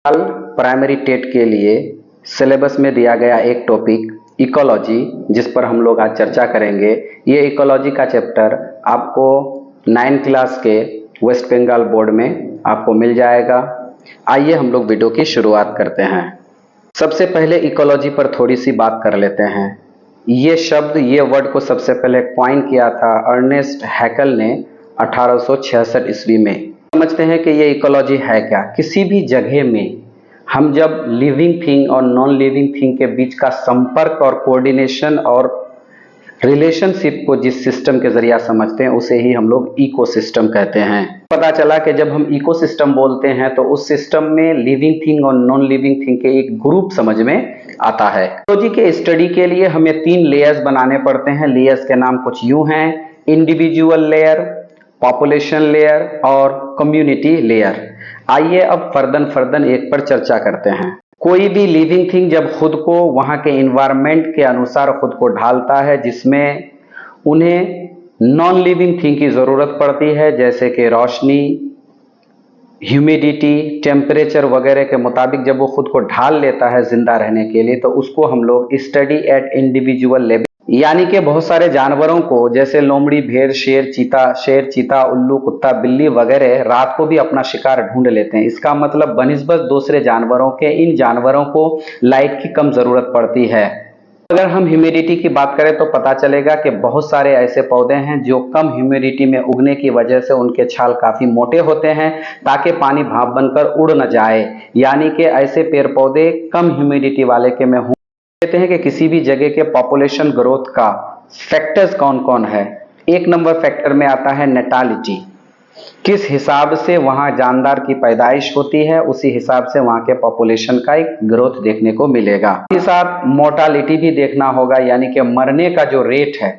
कल primary TET के लिए सिलेबस में दिया गया एक टॉपिक इकोलॉजी, जिस पर हम लोग आज चर्चा करेंगे। ये इकोलॉजी का चैप्टर आपको 9 क्लास के वेस्ट बंगाल बोर्ड में आपको मिल जाएगा। आइए हम लोग वीडियो की शुरुआत करते हैं। सबसे पहले इकोलॉजी पर थोड़ी सी बात कर लेते हैं। ये शब्द, ये वर्ड को सबसे पहले क्वाइन किया था अर्नेस्ट हैकल ने 1866 ईस्वी में। समझते हैं कि ये इकोलॉजी है क्या। किसी भी जगह में हम जब लिविंग थिंग और नॉन लिविंग थिंग के बीच का संपर्क और कोऑर्डिनेशन और रिलेशनशिप को जिस सिस्टम के जरिए समझते हैं उसे ही हम लोग इकोसिस्टम कहते हैं। पता चला कि जब हम इकोसिस्टम बोलते हैं तो उस सिस्टम में लिविंग थिंग और नॉन लिविंग थिंग के एक ग्रुप समझ में आता है। इकोलॉजी के स्टडी के लिए हमें 3 लेयर्स बनाने पड़ते हैं। लेयर्स के नाम कुछ यूं हैं: इंडिविजुअल लेयर, पॉपुलेशन लेयर और कम्युनिटी लेयर। आइए अब फर्दन एक पर चर्चा करते हैं। कोई भी लिविंग थिंग जब खुद को वहां के एनवायरनमेंट के अनुसार खुद को ढालता है, जिसमें उन्हें नॉन लिविंग थिंग की जरूरत पड़ती है, जैसे कि रोशनी, ह्यूमिडिटी, टेम्परेचर वगैरह के मुताबिक जब वो खुद को ढाल लेता है जिंदा रहने के लिए, तो उसको हम लोग स्टडी एट इंडिविजुअल लेवल, यानी कि बहुत सारे जानवरों को जैसे लोमड़ी, भेड़, शेर, चीता, उल्लू, कुत्ता, बिल्ली वगैरह रात को भी अपना शिकार ढूंढ लेते हैं। इसका मतलब बनिस्बत दूसरे जानवरों के इन जानवरों को लाइट की कम जरूरत पड़ती है। अगर हम ह्यूमिडिटी की बात करें तो पता चलेगा कि बहुत सारे ऐसे पौधे हैं जो कम ह्यूमिडिटी में उगने की वजह से उनके छाल काफी मोटे होते हैं ताकि पानी भाप बनकर उड़ न जाए, यानी कि ऐसे पेड़ पौधे कम ह्यूमिडिटी वाले के में कहते हैं कि किसी भी जगह के पॉपुलेशन ग्रोथ का फैक्टर्स कौन कौन है। 1 नंबर फैक्टर में आता है नेटालिटी। किस हिसाब से वहां जानदार की पैदाइश होती है उसी हिसाब से वहां के पॉपुलेशन का एक ग्रोथ देखने को मिलेगा। इसके साथ मोर्टालिटी भी देखना होगा, यानी कि मरने का जो रेट है।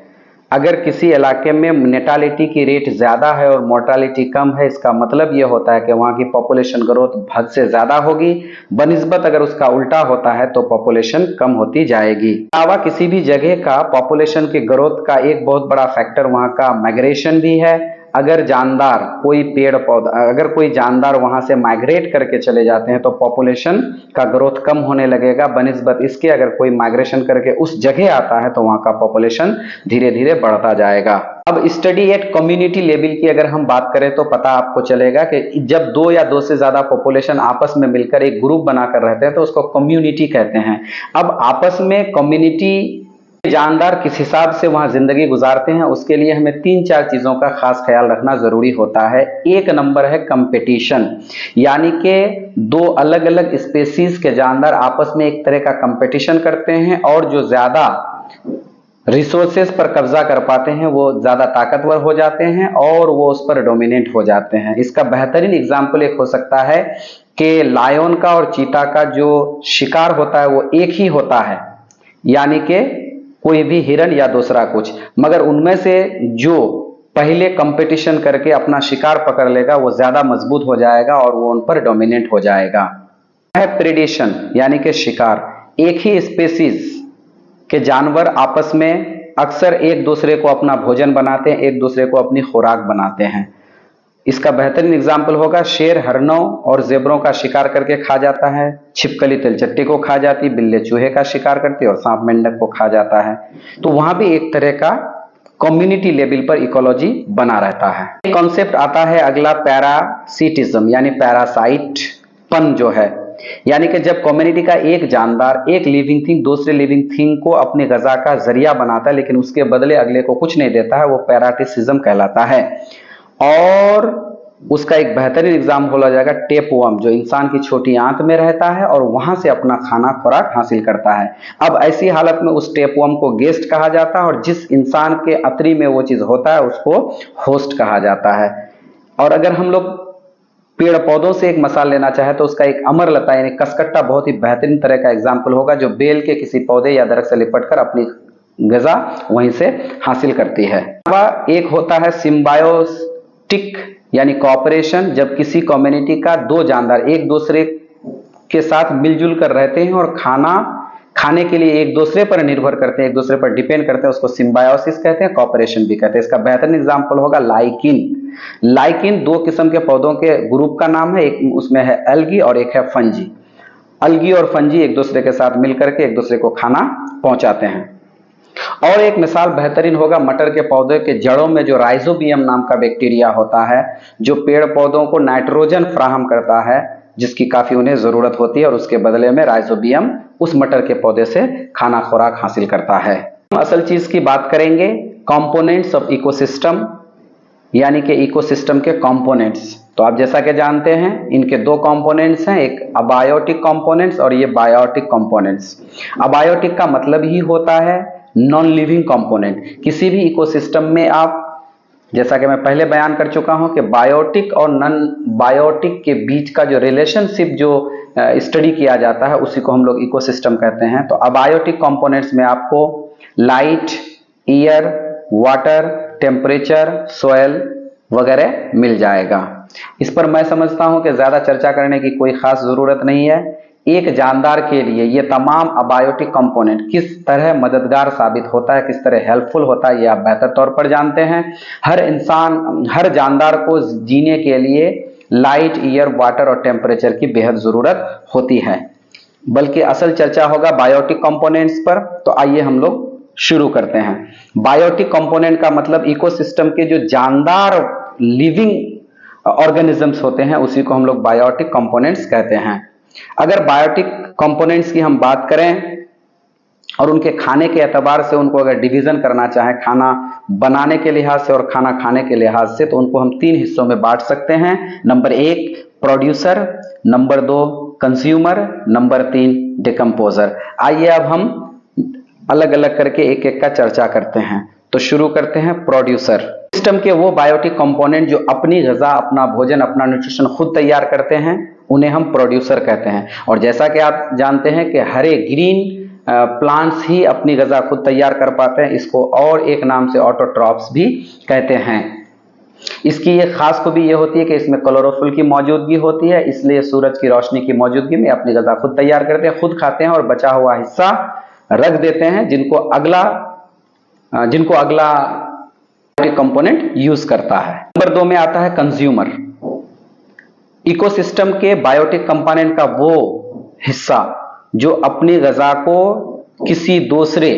अगर किसी इलाके में नेटालिटी की रेट ज्यादा है और मोर्टालिटी कम है, इसका मतलब यह होता है कि वहां की पॉपुलेशन ग्रोथ हद से ज्यादा होगी। बनिस्बत अगर उसका उल्टा होता है तो पॉपुलेशन कम होती जाएगी। अलावा किसी भी जगह का पॉपुलेशन की ग्रोथ का एक बहुत बड़ा फैक्टर वहां का माइग्रेशन भी है। अगर जानदार कोई पेड़ पौधा, अगर कोई जानदार वहां से माइग्रेट करके चले जाते हैं तो पॉपुलेशन का ग्रोथ कम होने लगेगा। बनिस्बत इसके अगर कोई माइग्रेशन करके उस जगह आता है तो वहां का पॉपुलेशन धीरे धीरे बढ़ता जाएगा। अब स्टडी एट कम्युनिटी लेवल की अगर हम बात करें तो पता आपको चलेगा कि जब 2 या 2 से ज्यादा पॉपुलेशन आपस में मिलकर एक ग्रुप बनाकर रहते हैं तो उसको कम्युनिटी कहते हैं। अब आपस में कम्युनिटी जानदार किस हिसाब से वहां जिंदगी गुजारते हैं उसके लिए हमें 3-4 चीजों का खास ख्याल रखना जरूरी होता है। 1 नंबर है कंपटीशन, यानी कि 2 अलग अलग स्पेसीज के जानदार आपस में एक तरह का कंपटीशन करते हैं और जो ज्यादा रिसोर्सेस पर कब्जा कर पाते हैं वो ज्यादा ताकतवर हो जाते हैं और वो उस पर डोमिनेट हो जाते हैं। इसका बेहतरीन एग्जाम्पल एक हो सकता है कि लायन का और चीता का जो शिकार होता है वो एक ही होता है, यानी कि कोई भी हिरन या दूसरा कुछ, मगर उनमें से जो पहले कंपटीशन करके अपना शिकार पकड़ लेगा वो ज्यादा मजबूत हो जाएगा और वो उन पर डोमिनेट हो जाएगा। है प्रेडेशन, यानी कि शिकार। एक ही स्पेसीज के जानवर आपस में अक्सर एक दूसरे को अपना भोजन बनाते हैं, एक दूसरे को अपनी खुराक बनाते हैं। इसका बेहतरीन एग्जाम्पल होगा शेर हरणों और जेबरों का शिकार करके खा जाता है, छिपकली तिलचट्टी को खा जाती, बिल्ली चूहे का शिकार करती और सांप मेंढक को खा जाता है। तो वहां भी एक तरह का कम्युनिटी लेवल पर इकोलॉजी बना रहता है। कॉन्सेप्ट आता है अगला पैरासिटिज्म, यानी पैरासाइट पन जो है, यानी कि जब कम्युनिटी का एक जानदार, एक लिविंग थिंग दूसरे लिविंग थिंग को अपने गजा का जरिया बनाता है लेकिन उसके बदले अगले को कुछ नहीं देता है, वो पैरासिटिज्म कहलाता है। और उसका एक बेहतरीन एग्जाम्पल हो जाएगा टेपवर्म, जो इंसान की छोटी आंत में रहता है और वहां से अपना खाना खुराक हासिल करता है। अब ऐसी हालत में उस टेपवर्म को गेस्ट कहा जाता है और जिस इंसान के अतरी में वो चीज होता है उसको होस्ट कहा जाता है। और अगर हम लोग पेड़ पौधों से एक मिसाल लेना चाहे तो उसका एक अमरलता यानी कसकट्टा बहुत ही बेहतरीन तरह का एग्जाम्पल होगा, जो बेल के किसी पौधे या दरख्त से लिपटकर अपनी गजा वहीं से हासिल करती है। एक होता है सिम्बायोटिक यानी कॉपरेशन, जब किसी कम्युनिटी का 2 जानदार एक दूसरे के साथ मिलजुल कर रहते हैं और खाना खाने के लिए एक दूसरे पर निर्भर करते हैं, एक दूसरे पर डिपेंड करते हैं, उसको सिम्बायोसिस कहते हैं, कॉपरेशन भी कहते हैं। इसका बेहतरीन एग्जांपल होगा लाइकिन। लाइकिन दो किस्म के पौधों के ग्रुप का नाम है, एक उसमें है एल्गी और एक है फंजी। अलगी और फंजी एक दूसरे के साथ मिलकर के एक दूसरे को खाना पहुंचाते हैं। और एक मिसाल बेहतरीन होगा मटर के पौधे के जड़ों में जो राइजोबियम नाम का बैक्टीरिया होता है, जो पेड़ पौधों को नाइट्रोजन फ्राहम करता है, जिसकी काफी उन्हें जरूरत होती है, और उसके बदले में राइजोबियम उस मटर के पौधे से खाना खुराक हासिल करता है। हम असल चीज की बात करेंगे कंपोनेंट्स ऑफ इकोसिस्टम, यानी कि इकोसिस्टम के कंपोनेंट्स। तो आप जैसा कि जानते हैं इनके दो कंपोनेंट्स हैं, एक अबायोटिक कंपोनेंट्स और ये बायोटिक कंपोनेंट्स। अबायोटिक का मतलब ही होता है नॉन लिविंग कंपोनेंट। किसी भी इकोसिस्टम में आप, जैसा कि मैं पहले बयान कर चुका हूं कि बायोटिक और नॉन बायोटिक के बीच का जो रिलेशनशिप जो स्टडी किया जाता है उसी को हम लोग इकोसिस्टम कहते हैं। तो अबायोटिक कंपोनेंट्स में आपको light, air, water, temperature, soil वगैरह मिल जाएगा। इस पर मैं समझता हूं कि ज्यादा चर्चा करने की कोई खास जरूरत नहीं है। एक जानदार के लिए ये तमाम अबायोटिक कंपोनेंट किस तरह मददगार साबित होता है, किस तरह हेल्पफुल होता है, ये आप बेहतर तौर पर जानते हैं। हर इंसान, हर जानदार को जीने के लिए लाइट, एयर, वाटर और टेम्परेचर की बेहद जरूरत होती है। बल्कि असल चर्चा होगा बायोटिक कंपोनेंट्स पर। तो आइए हम लोग शुरू करते हैं। बायोटिक कंपोनेंट का मतलब इकोसिस्टम के जो जानदार लिविंग ऑर्गेनिजम्स होते हैं उसी को हम लोग बायोटिक कंपोनेंट्स कहते हैं। अगर बायोटिक कंपोनेंट्स की हम बात करें और उनके खाने के एतबार से उनको अगर डिवीजन करना चाहें, खाना बनाने के लिहाज से और खाना खाने के लिहाज से, तो उनको हम तीन हिस्सों में बांट सकते हैं। Number 1 producer, number 2 consumer, number 3 decomposer. आइए अब हम अलग अलग करके एक एक का चर्चा करते हैं। तो शुरू करते हैं प्रोड्यूसर। सिस्टम के वो बायोटिक कंपोनेंट जो अपनी ग़िज़ा, अपना भोजन, अपना न्यूट्रिशन खुद तैयार करते हैं उन्हें हम प्रोड्यूसर कहते हैं। और जैसा कि आप जानते हैं कि हरे ग्रीन प्लांट्स ही अपनी ग़िज़ा खुद तैयार कर पाते हैं, इसको और एक नाम से ऑटोट्रॉफ्स भी कहते हैं। इसकी एक खास खूबी ये होती है कि इसमें क्लोरोफिल की मौजूदगी होती है, इसलिए सूरज की रोशनी की मौजूदगी में अपनी ग़िज़ा खुद तैयार करते हैं, खुद खाते हैं और बचा हुआ हिस्सा रख देते हैं जिनको अगला कंपोनेंट यूज करता है। नंबर 2 में आता है कंज्यूमर। इकोसिस्टम के बायोटिक कंपोनेंट का वो हिस्सा जो अपनी ग़िज़ा को किसी दूसरे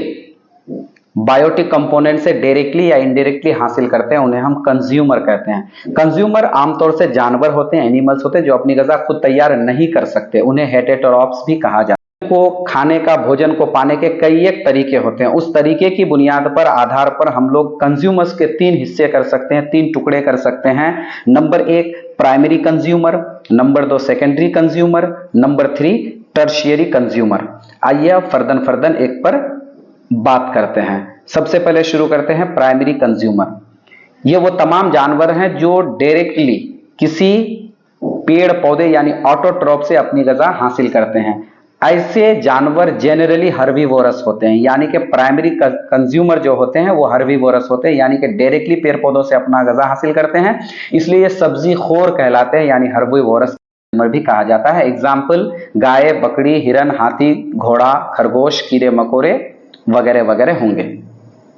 बायोटिक कंपोनेंट से डायरेक्टली या इनडायरेक्टली हासिल करते हैं उन्हें हम कंज्यूमर कहते हैं। कंज्यूमर आमतौर से जानवर होते हैं, एनिमल्स होते हैं जो अपनी ग़िज़ा खुद तैयार नहीं कर सकते, उन्हें हेटेरोट्रॉप्स भी कहा जाता है। को खाने का, भोजन को पाने के कई एक तरीके होते हैं। उस तरीके की बुनियाद पर, आधार पर हम लोग कंज्यूमर्स के 3 हिस्से कर सकते हैं, 3 टुकड़े कर सकते हैं। Number 1 primary consumer, number 2 secondary consumer, number 3 tertiary consumer. आइए अब फर्दन एक पर बात करते हैं। सबसे पहले शुरू करते हैं प्राइमरी कंज्यूमर। ये वो तमाम जानवर हैं जो डायरेक्टली किसी पेड़ पौधे यानी ऑटोट्रॉफ से अपनी ग़िज़ा हासिल करते हैं। ऐसे जानवर जेनरली हर्बीवोरस होते हैं, यानी कि प्राइमरी कंज्यूमर जो होते हैं वो हर्बीवोरस होते हैं, यानी कि डायरेक्टली पेड़ पौधों से अपना ग़िज़ा हासिल करते हैं, इसलिए ये सब्जी खोर कहलाते हैं, यानी हर्बीवोरस भी कहा जाता है। एग्जाम्पल गाय, बकरी, हिरन, हाथी, घोड़ा, खरगोश, कीड़े मकोड़े वगैरह वगैरह होंगे।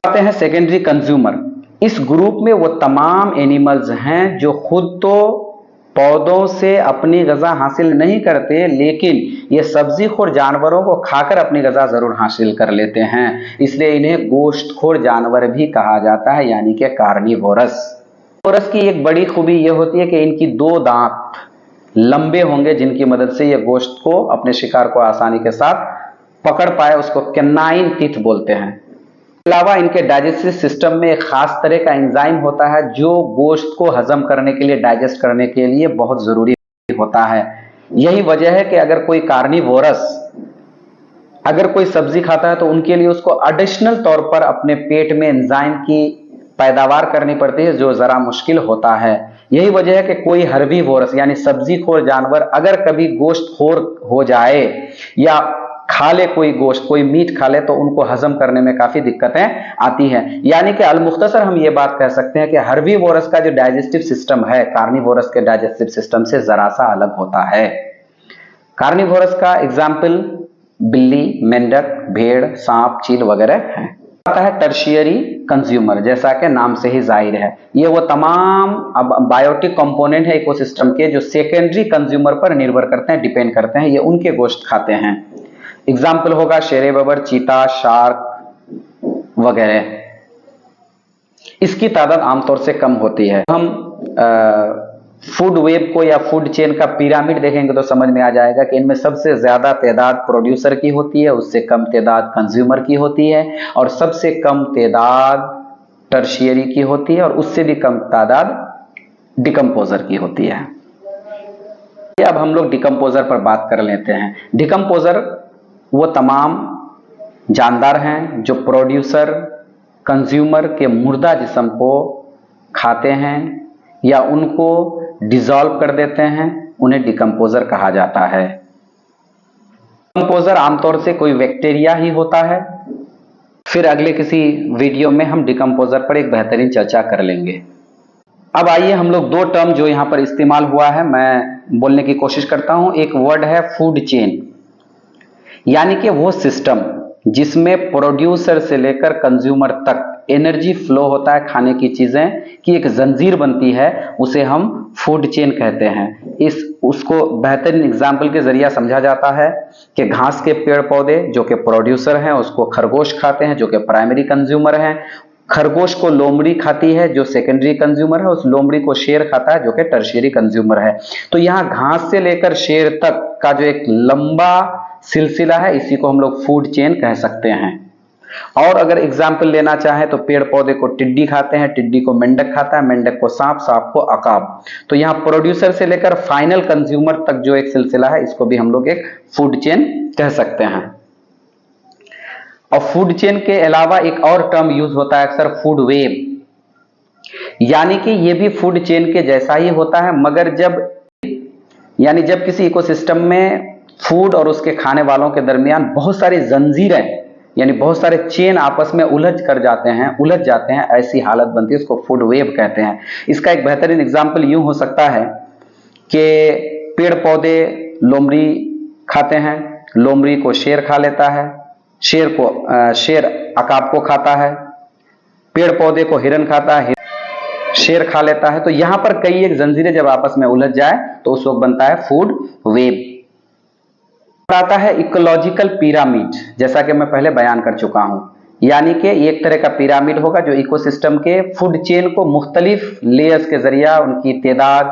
आते हैं सेकेंडरी कंज्यूमर। इस ग्रुप में वो तमाम एनिमल्स हैं जो खुद तो पौधों से अपनी ग़िज़ा हासिल नहीं करते, लेकिन ये सब्जीखोर जानवरों को खाकर अपनी ग़िज़ा जरूर हासिल कर लेते हैं, इसलिए इन्हें गोश्तखोर जानवर भी कहा जाता है, यानी कि कार्निवोरस। कार्निवोरस की एक बड़ी खूबी ये होती है कि इनकी 2 दांत लंबे होंगे जिनकी मदद से ये गोश्त को, अपने शिकार को आसानी के साथ पकड़ पाए, उसको कैनाइन टीथ बोलते हैं। अलावा इनके डाइजेस्टिव सिस्टम में एक खास तरह का एंजाइम होता है जो गोश्त को हजम करने के लिए, डाइजेस्ट करने के लिए बहुत जरूरी होता है। यही वजह है कि अगर कोई कार्निवोरस अगर कोई सब्जी खाता है तो उनके लिए उसको एडिशनल तौर पर अपने पेट में एंजाइम की पैदावार करनी पड़ती है, जो जरा मुश्किल होता है। यही वजह है कि कोई हर्बीवोरस यानी सब्जीखोर जानवर अगर कभी गोश्तखोर हो जाए या खा ले, कोई गोश्त, कोई मीट खा ले, तो उनको हजम करने में काफी दिक्कतें आती हैं। यानी कि अलमुख्तसर हम ये बात कह सकते हैं कि हर्बीवोरस का जो डाइजेस्टिव सिस्टम है कार्निवोरस के डाइजेस्टिव सिस्टम से जरा सा अलग होता है। कार्निवोरस का एग्जाम्पल बिल्ली, मेंढक, भेड़, सांप, चील वगैरह हैं। आता है टर्शियरी कंज्यूमर, जैसा कि नाम से ही जाहिर है, ये वो तमाम अब बायोटिक कंपोनेंट है इकोसिस्टम के जो सेकेंडरी कंज्यूमर पर निर्भर करते हैं, डिपेंड करते हैं, ये उनके गोश्त खाते हैं। एग्जाम्पल होगा शेरे बबर, चीता, शार्क वगैरह। इसकी तादाद आमतौर से कम होती है। हम फूड वेब को या फूड चेन का पिरामिड देखेंगे तो समझ में आ जाएगा कि इनमें सबसे ज्यादा तादाद प्रोड्यूसर की होती है, उससे कम तादाद कंज्यूमर की होती है, और सबसे कम तादाद टर्शियरी की होती है, और उससे भी कम तादाद डिकम्पोजर की होती है। अब हम लोग डिकम्पोजर पर बात कर लेते हैं। डिकम्पोजर वो तमाम जानदार हैं जो प्रोड्यूसर कंज्यूमर के मुर्दा जिस्म को खाते हैं या उनको डिसॉल्व कर देते हैं, उन्हें डिकम्पोजर कहा जाता है। डिकम्पोजर आमतौर से कोई बैक्टीरिया ही होता है। फिर अगले किसी वीडियो में हम डिकम्पोजर पर एक बेहतरीन चर्चा कर लेंगे। अब आइए हम लोग दो टर्म जो यहां पर इस्तेमाल हुआ है मैं बोलने की कोशिश करता हूं। एक वर्ड है फूड चेन, यानी कि वो सिस्टम जिसमें प्रोड्यूसर से लेकर कंज्यूमर तक एनर्जी फ्लो होता है, खाने की चीजें की एक जंजीर बनती है, उसे हम फूड चेन कहते हैं। उसको बेहतरीन एग्जाम्पल के जरिए समझा जाता है कि घास के पेड़ पौधे जो कि प्रोड्यूसर हैं उसको खरगोश खाते हैं जो कि प्राइमरी कंज्यूमर हैं। खरगोश को लोमड़ी खाती है जो सेकेंडरी कंज्यूमर है, उस लोमड़ी को शेर खाता है जो कि टर्शियरी कंज्यूमर है। तो यहाँ घास से लेकर शेर तक का जो एक लंबा सिलसिला है, इसी को हम लोग फूड चेन कह सकते हैं। और अगर एग्जाम्पल लेना चाहे तो पेड़ पौधे को टिड्डी खाते हैं, टिड्डी को मेंढक खाता है, मेंढक को सांप, सांप को अकाब। तो यहाँ प्रोड्यूसर से लेकर फाइनल कंज्यूमर तक जो एक सिलसिला है, इसको भी हम लोग एक फूड चेन कह सकते हैं। और फूड चेन के अलावा एक और टर्म यूज होता है अक्सर, फूड वेब, यानी कि ये भी फूड चेन के जैसा ही होता है, मगर जब किसी इकोसिस्टम में फूड और उसके खाने वालों के दरमियान बहुत सारी जंजीरें यानी बहुत सारे चेन आपस में उलझ जाते हैं, ऐसी हालत बनती है, उसको फूड वेब कहते हैं। इसका एक बेहतरीन एग्जाम्पल यूं हो सकता है कि पेड़ पौधे लोमड़ी खाते हैं, लोमड़ी को शेर खा लेता है, शेर अकाब को खाता है, पेड़ पौधे को हिरन खाता है, शेर खा लेता है। तो यहां पर कई एक जंजीरें जब आपस में उलझ जाए तो उस वक्त बनता है फूड वेब। आता है इकोलॉजिकल पिरामिड, जैसा कि मैं पहले बयान कर चुका हूं, यानी कि एक तरह का पिरामिड होगा जो इकोसिस्टम के फूड चेन को मुख्तलिफ लेयर्स के जरिए उनकी तादाद